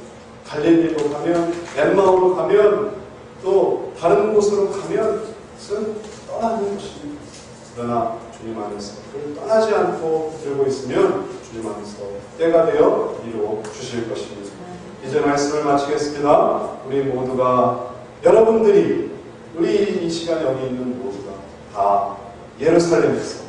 갈릴리로 가면, 엠마오로 가면, 또 다른 곳으로 가면 그것은 떠나는 것입니다. 그러나 주님 안에서 그를 떠나지 않고 들고 있으면 주님 안에서 때가 되어 이루어 주실 것입니다. 이제 말씀을 마치겠습니다. 우리 모두가 여러분들이 우리 이 시간에 여기 있는 모두가 다 예루살렘에서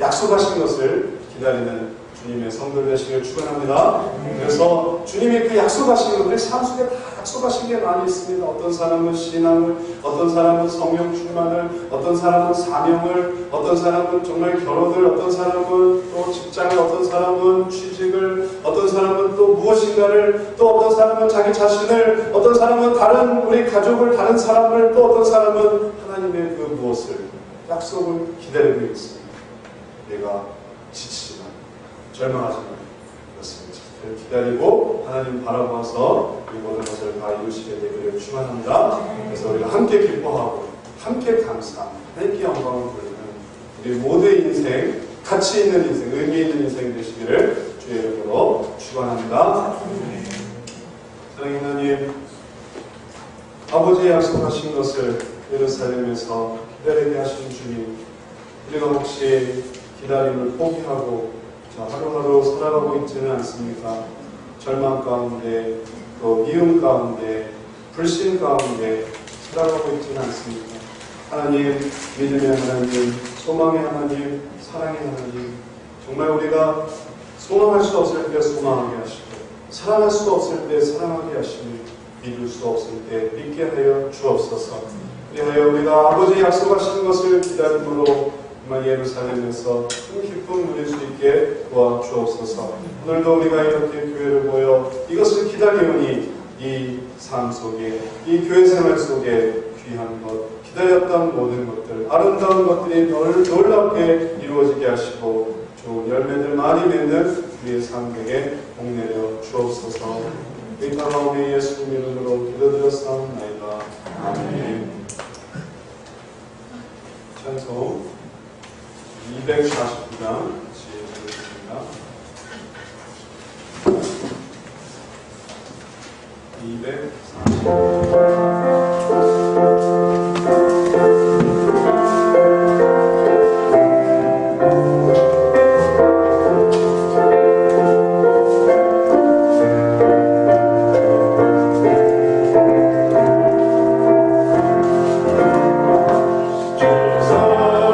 약속하신 것을 기다리는 주님의 성도 되시길 축원합니다. 그래서 주님이 그 약속하신 것, 우리 삶 속에 다 약속하신 게 많이 있습니다. 어떤 사람은 신앙을, 어떤 사람은 성령 충만을, 어떤 사람은 사명을, 어떤 사람은 정말 결혼을, 어떤 사람은 또 직장을, 어떤 사람은 취직을, 어떤 사람은 또 무엇인가를, 또 어떤 사람은 자기 자신을, 어떤 사람은 다른 우리 가족을, 다른 사람을, 또 어떤 사람은 하나님의 그 무엇을, 약속을 기다리고 있습니다. 내가 지치지만 절망하지 말고 그렇습니다. 기다리고 하나님 바라보아서 이 모든 것을 다 이루시게 되기를 축원합니다. 그래서 우리가 함께 기뻐하고 함께 감사하고 함께 영광을 돌리는 우리 모두의 인생, 가치 있는 인생, 의미 있는 인생이 되시기를 주의 이름으로 축원합니다. 사랑하는 하나님, 아버지의 약속하신 것을 예루살렘에서 기다리게 하신 주님, 우리가 혹시 기다림을 포기하고 하루하루 살아가고 있지는 않습니까? 절망 가운데 또 미움 가운데 불신 가운데 살아가고 있지는 않습니까? 하나님, 믿음의 하나님, 소망의 하나님, 사랑의 하나님, 정말 우리가 소망할 수 없을 때 소망하게 하시고 사랑할 수 없을 때 사랑하게 하시니 믿을 수 없을 때 믿게 하여 주옵소서. 그리하여 우리가 아버지 약속하신 것을 기다림으로 정말 예루살렘에서 큰 기쁨 누릴 수 있게 도와주옵소서. 오늘도 우리가 이렇게 교회를 모여 이것을 기다리오니 이 삶 속에, 이 교회 생활 속에 귀한 것, 기다렸던 모든 것들, 아름다운 것들이 놀랍게 이루어지게 하시고 좋은 열매들 많이 맺는 우리의 삶 되게 복내려 주옵소서. 이 다음에 예수님 이름으로 기도드렸사옵나이다. 아멘. 찬송 249장 같이 읽겠습니다. 249장 사랑하나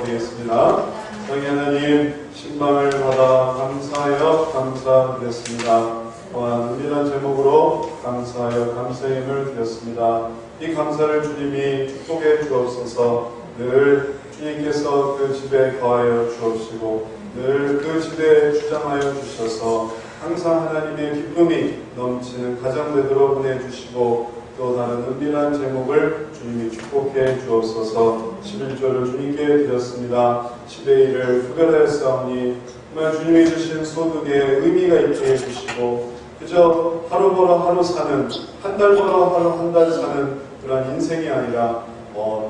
기도드리겠습니다. 성령 하나님, 신방을 받아 감사하여 감사드렸습니다. 또한 은밀한 제목으로 감사하여 감사의 힘을 드렸습니다. 이 감사를 주님이 축복해 주옵소서. 늘 주님께서 그 집에 거하여 주옵시고 늘 그 집에 주장하여 주셔서 항상 하나님의 기쁨이 넘치는 가정 되도록 보내주시고 또 다른 은밀한 제목을 주님이 축복해 주옵소서. 11조를 주님께 드렸습니다. 10의 1을 구별하였사오니 정말 주님이 주신 소득에 의미가 있게 해주시고 그저 하루 벌어 하루 사는, 한 달 벌어 하루 한 달 사는 그런 인생이 아니라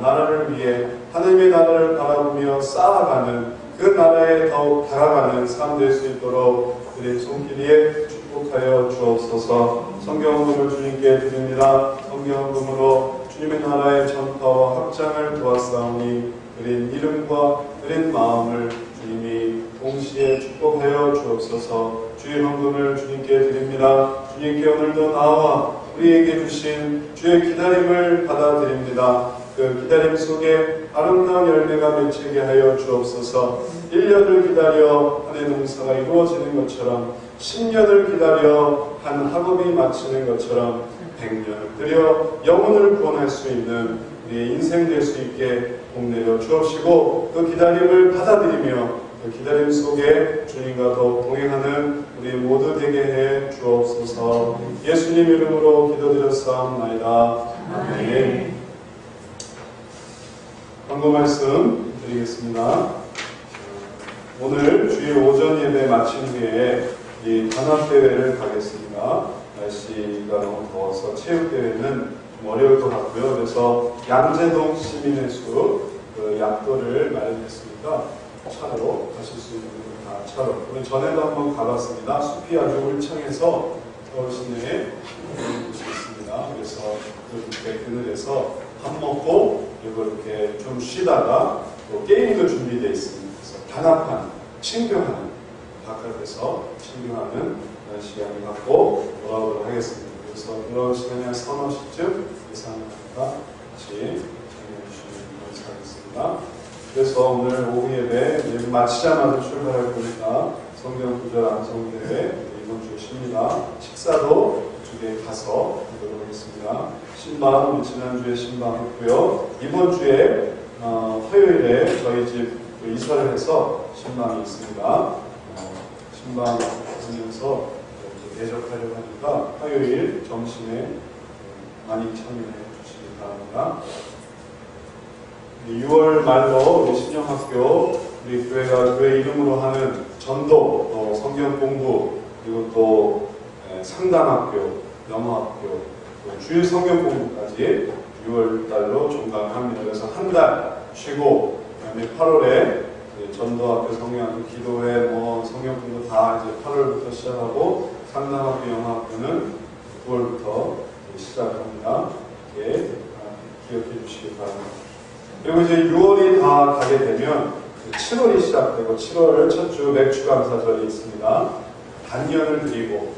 나라를 위해 하나님의 나라를 바라보며 쌓아가는 그 나라에 더욱 다가가는 삶 될 수 있도록 우리 손길에 축복하여 주옵소서. 성경헌금을 주님께 드립니다. 성경헌금으로 주님의 나라의 전파와 확장을 도왔사오니 드린 이름과 드린 마음을 주님이 동시에 축복하여 주옵소서. 주의 헌금을 주님께 드립니다. 주님께 오늘도 나와 우리에게 주신 주의 기다림을 받아드립니다. 그 기다림 속에 아름다운 열매가 맺히게 하여 주옵소서. 1년을 기다려 한 해 농사가 이루어지는 것처럼 10년을 기다려 한 학업이 마치는 것처럼 100년을 들여 영혼을 구원할 수 있는 우리의 인생 될 수 있게 복내려 주옵시고 그 기다림을 받아들이며 그 기다림 속에 주님과 더욱 동행하는 우리 모두 되게 해 주옵소서. 예수님 이름으로 기도드렸사옵나이다. 아멘. 광고 말씀 드리겠습니다. 오늘 주일 오전 예배 마친 후에 이 단합대회를 가겠습니다. 날씨가 너무 더워서 체육대회는 좀 어려울 것 같고요. 그래서 양재동 시민의 숲 그 약도를 마련했습니다. 차로 가실 수 있는 분은 다 차로. 오늘 전에도 한번 가봤습니다. 숲이 아주 울창해서 서울 시내에 있는 곳이 있습니다. 그래서 이렇게 그늘에서 밥 먹고 그리고 이렇게 좀 쉬다가 또 게임도 준비되어 있습니다. 그래서 단합하는, 친교하는, 바깥에서 친교하는 그런 시간을 갖고 돌아오도록 하겠습니다. 그래서 그런 시간이 한 서너 시쯤 예상하니까 같이 참여해 주시면 감사하겠습니다. 그래서 오늘 오후 예배 마치자마자 출발할 거니까 성경 구절 암송대회 이번 주에 쉽니다. 식사도 그쪽에 가서 하도록 하겠습니다. 신방, 우리 지난주에 신방했고요. 이번 주에 화요일에 저희 집 이사를 해서 신방이 있습니다. 신방 하면서 대접하려고 하니까 화요일 점심에 많이 참여해 주시기 바랍니다. 6월 말로 우리 신영학교 우리 교회가 교회 이름으로 하는 전도, 또 성경 공부, 그리고 또 상담학교, 영어학교, 또 주일 성경 공부까지 6월 달로 종강을 합니다. 그래서 한 달 쉬고 그다음에 8월에 전도학교, 성경학교, 기도회, 성경 공부 다 이제 8월부터 시작하고 상담학교, 영어학교는 9월부터 시작합니다. 이렇게 기억해 주시기 바랍니다. 그리고 이제 6월이 다 가게 되면 7월이 시작되고 7월 첫 주 맥주 감사절이 있습니다. 단연을 드리고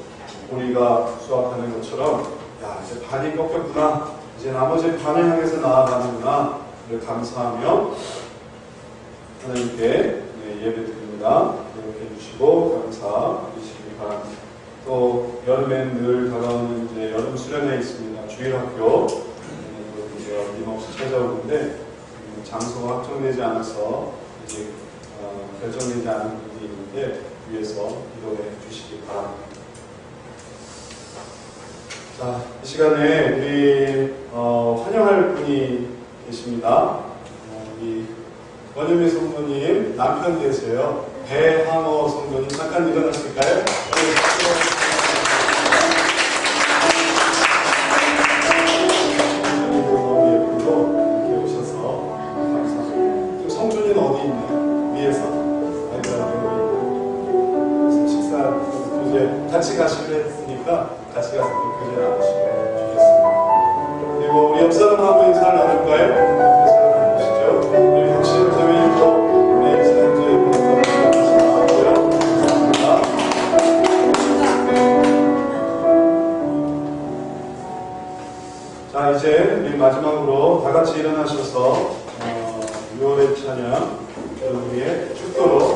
우리가 수학하는 것처럼 야 이제 반이 꺾였구나, 이제 나머지 반을 향해서 나아가는구나 를 감사하며 하나님께 예배 드립니다. 이렇게 해주시고 감사드리시기 바랍니다. 또 여름엔 늘 다가오는 이제 여름 수련회 있습니다. 주일학교 이제 어김없이 찾아오는데 장소가 확정되지 않아서 아직 결정되지 않은 부분이 있는데 위에서 기도해 주시기 바랍니다. 자, 이 시간에 우리 환영할 분이 계십니다. 우리 원유미 성도님 남편 되세요. 배항호 성도님 잠깐 일어나실까요? 같이 가시기로 했으니까 같이 가서 교제 나누시면 좋겠습니다. 그리고 우리 옆사람하고 인사를 나눌까요? 인사를 나누시죠. 우리 혁신 교회님도 우리 인사해주에 나누고요. 감사합니다. 자, 이제 우리 마지막으로 다 같이 일어나셔서 6월의 찬양 우리의 축도로